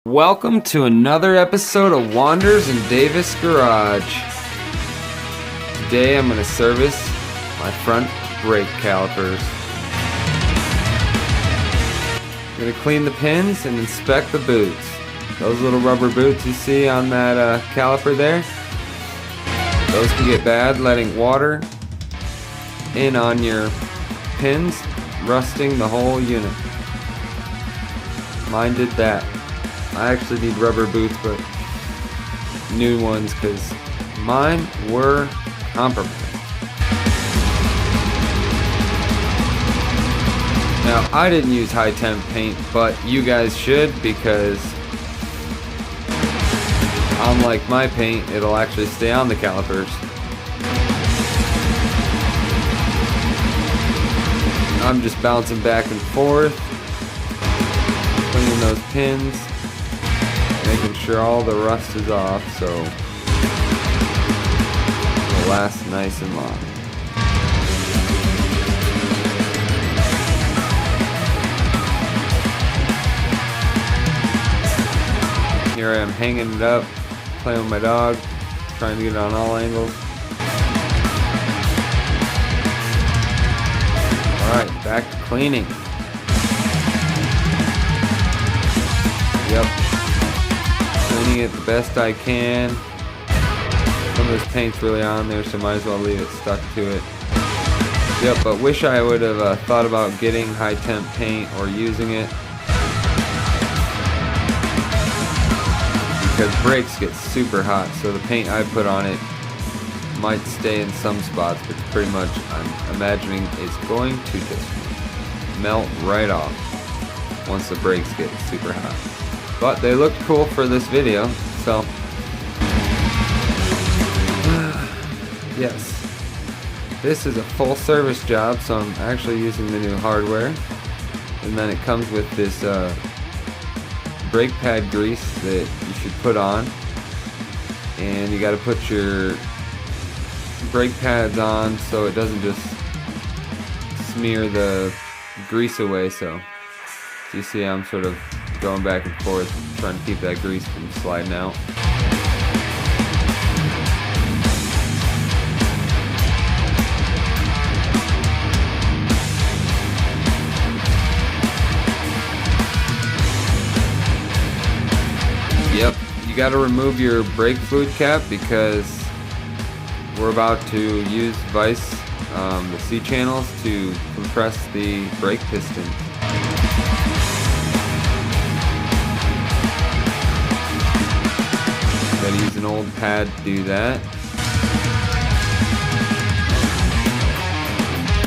Welcome to another episode of Wanders in Davis Garage. Today I'm going to service my front brake calipers. I'm going to clean the pins and inspect the boots. Those little rubber boots you see on that caliper there, those can get bad letting water in on your pins, rusting the whole unit. Mine did that. I actually need rubber boots, but new ones, because mine were compromised. Now, I didn't use high temp paint, but you guys should, because unlike my paint, it'll actually stay on the calipers. I'm just bouncing back and forth, cleaning those pins, making sure all the rust is off so it'll last nice and long. Here I am hanging it up, playing with my dog, trying to get it on all angles. Alright, back to cleaning. Yep. Cleaning it the best I can. Some of this paint's really on there, so might as well leave it stuck to it. Yep, but wish I would have thought about getting high temp paint or using it, because brakes get super hot, so the paint I put on it might stay in some spots, but pretty much I'm imagining it's going to just melt right off once the brakes get super hot. But they looked cool for this video, so yes, this is a full service job, so I'm actually using the new hardware, and then it comes with this brake pad grease that you should put on, and you got to put your brake pads on so it doesn't just smear the grease away. So you see I'm sort of going back and forth trying to keep that grease from sliding out. Yep, you got to remove your brake fluid cap because we're about to use vise, the C channels, to compress the brake piston. Gotta use an old pad to do that,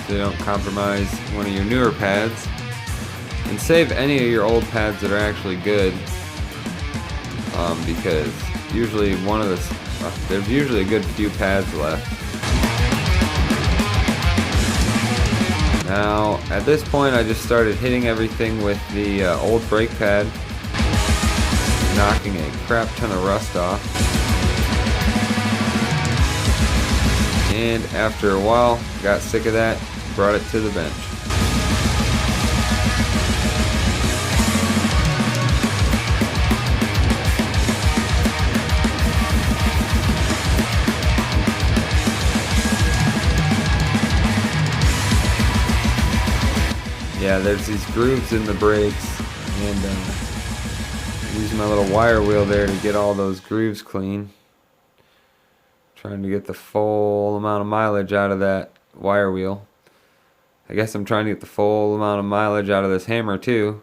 so you don't compromise one of your newer pads, and save any of your old pads that are actually good, because usually there's usually a good few pads left. Now at this point I just started hitting everything with the old brake pad, knocking a crap ton of rust off, and after a while got sick of that, brought it to the bench. Yeah, there's these grooves in the brakes, and use my little wire wheel there to get all those grooves clean. Trying to get the full amount of mileage out of that wire wheel. I guess I'm trying to get the full amount of mileage out of this hammer too.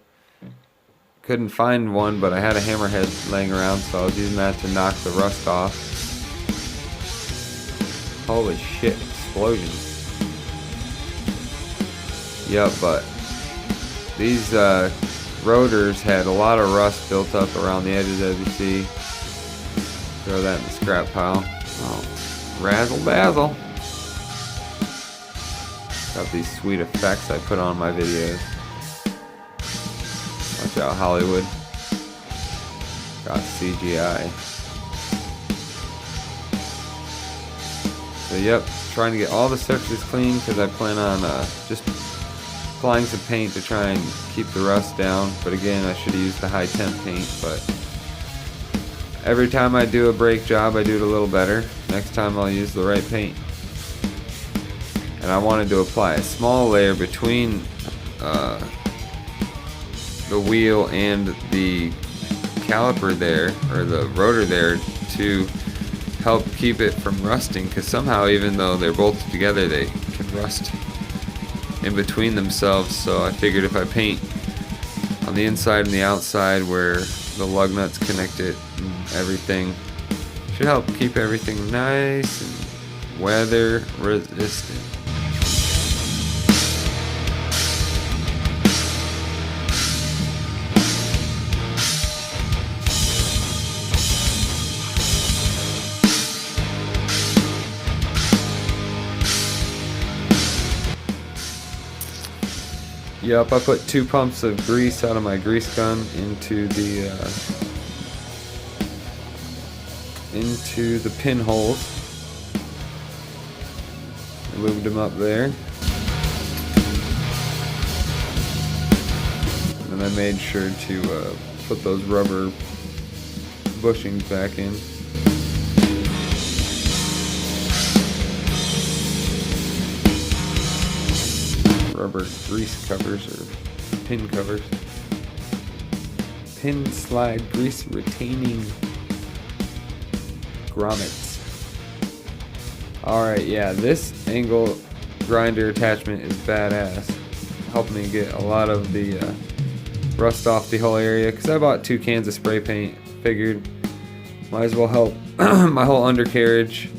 Couldn't find one, but I had a hammerhead laying around, so I was using that to knock the rust off. Holy shit, explosions. Yep, but these rotors had a lot of rust built up around the edges, as you see. Throw that in the scrap pile. Oh, razzle dazzle. Got these sweet effects I put on my videos. Watch out, Hollywood. Got CGI. So yep, trying to get all the surfaces clean because I plan on just applying some paint to try and keep the rust down. But again, I should have used the high temp paint, but Every time I do a brake job, I do it a little better. Next time I'll use the right paint. And I wanted to apply a small layer between the wheel and the caliper there, or the rotor there, to help keep it from rusting, because somehow, even though they're bolted together, they can rust in between themselves. So I figured if I paint on the inside and the outside where the lug nuts connect it and everything, should help keep everything nice and weather resistant. Yep, I put 2 pumps of grease out of my grease gun into the pinholes. I lubed them up there. And I made sure to put those rubber bushings back in. Rubber grease covers, or pin covers. Pin slide grease retaining grommets. Alright, yeah, this angle grinder attachment is badass. Helped me get a lot of the rust off the whole area, because I bought 2 cans of spray paint. Figured might as well help my whole undercarriage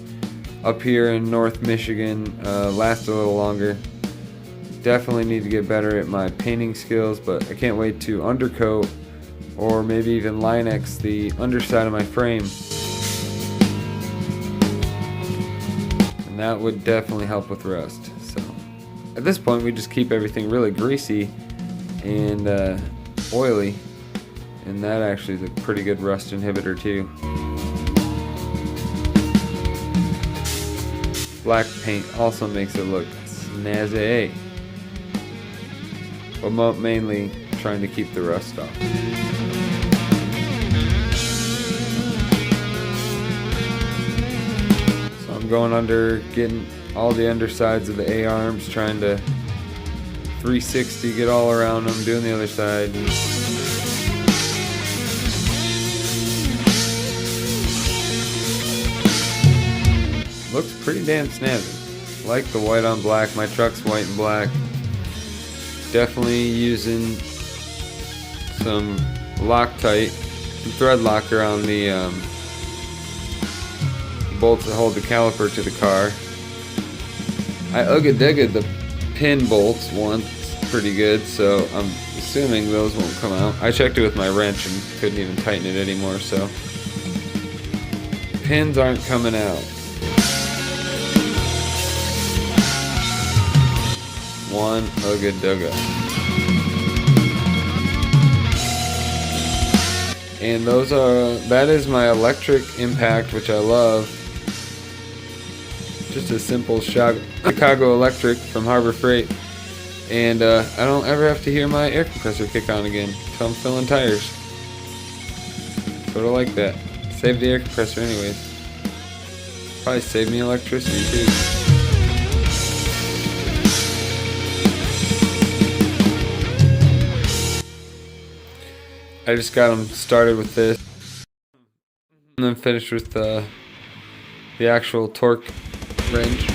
up here in North Michigan last a little longer. Definitely need to get better at my painting skills, but I can't wait to undercoat or maybe even Line-X the underside of my frame. And that would definitely help with rust. So at this point we just keep everything really greasy and oily, and that actually is a pretty good rust inhibitor too. Black paint also makes it look snazzy, but mainly trying to keep the rust off. So I'm going under, getting all the undersides of the A-arms, trying to 360 get all around them, doing the other side. Looks pretty damn snazzy. Like the white on black. My truck's white and black. Definitely using some Loctite, some thread locker on the bolts that hold the caliper to the car. I ugga-dugga the pin bolts once pretty good, so I'm assuming those won't come out. I checked it with my wrench and couldn't even tighten it anymore, so pins aren't coming out. One ugga-dugga. And those are, that is my electric impact, which I love. Just a simple Chicago Electric from Harbor Freight. And I don't ever have to hear my air compressor kick on again until I'm filling tires. Sort of like that. Save the air compressor anyways. Probably save me electricity too. I just got them started with this, and then finished with the actual torque wrench.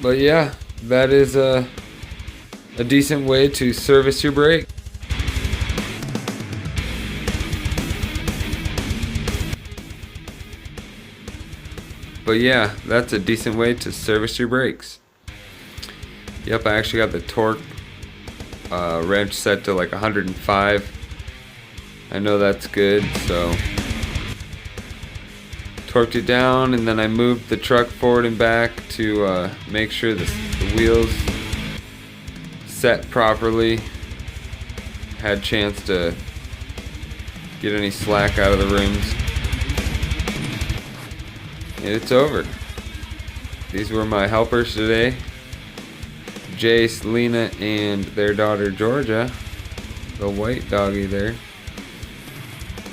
But yeah, that is a decent way to service your brake. But yeah, that's a decent way to service your brakes. Yep, I actually got the torque wrench set to like 105. I know that's good, so torqued it down, and then I moved the truck forward and back to make sure the wheels set properly. Had a chance to get any slack out of the rims. And it's over. These were my helpers today. Jace, Lena, and their daughter Georgia. the white doggy there.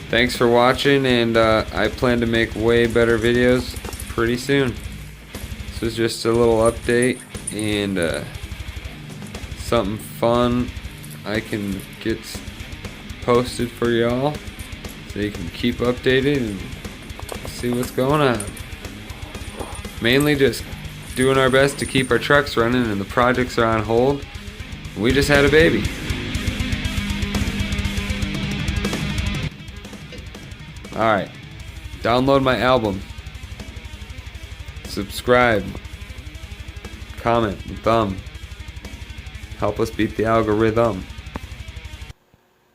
Thanks for watching, and I plan to make way better videos pretty soon. This was just a little update and something fun I can get posted for y'all so you can keep updated and see what's going on. Mainly just doing our best to keep our trucks running, and the projects are on hold. We just had a baby. Alright, download my album, subscribe, comment, thumb, help us beat the algorithm.